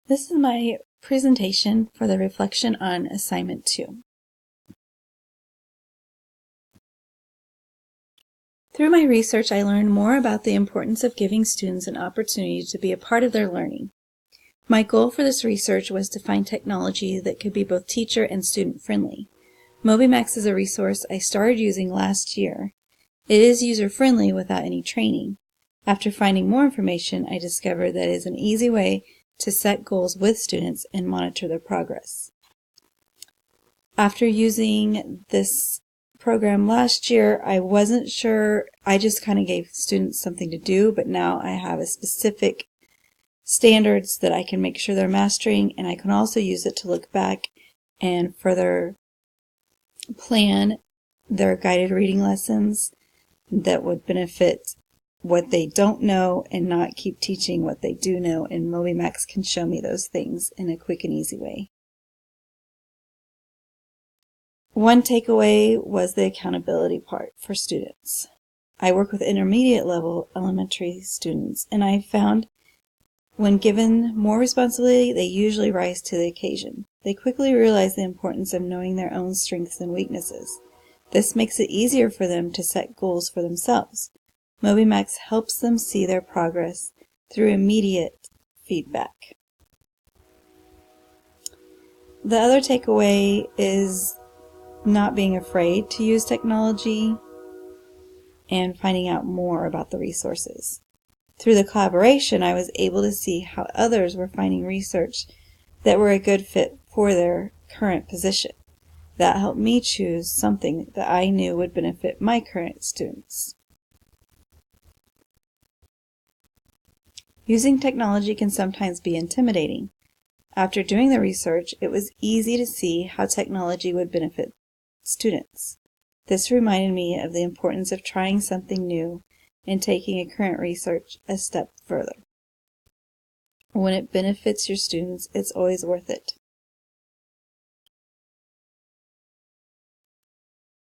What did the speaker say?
This is my presentation for the reflection on Assignment 2. Through my research, I learned more about the importance of giving students an opportunity to be a part of their learning. My goal for this research was to find technology that could be both teacher and student friendly. MobyMax is a resource I started using last year. It is user-friendly without any training. After finding more information, I discovered that it is an easy way to set goals with students and monitor their progress. After using this program last year, I wasn't sure. I just kind of gave students something to do, but now I have a specific standards that I can make sure they're mastering, and I can also use it to look back and further plan their guided reading lessons that would benefit what they don't know and not keep teaching what they do know, and MobyMax can show me those things in a quick and easy way. One takeaway was the accountability part for students. I work with intermediate level elementary students, and I found when given more responsibility, they usually rise to the occasion. They quickly realize the importance of knowing their own strengths and weaknesses. This makes it easier for them to set goals for themselves. MobyMax helps them see their progress through immediate feedback. The other takeaway is not being afraid to use technology and finding out more about the resources. Through the collaboration, I was able to see how others were finding research that were a good fit for their current position. That helped me choose something that I knew would benefit my current students. Using technology can sometimes be intimidating. After doing the research, it was easy to see how technology would benefit students. This reminded me of the importance of trying something new and taking a current research a step further. When it benefits your students, it's always worth it.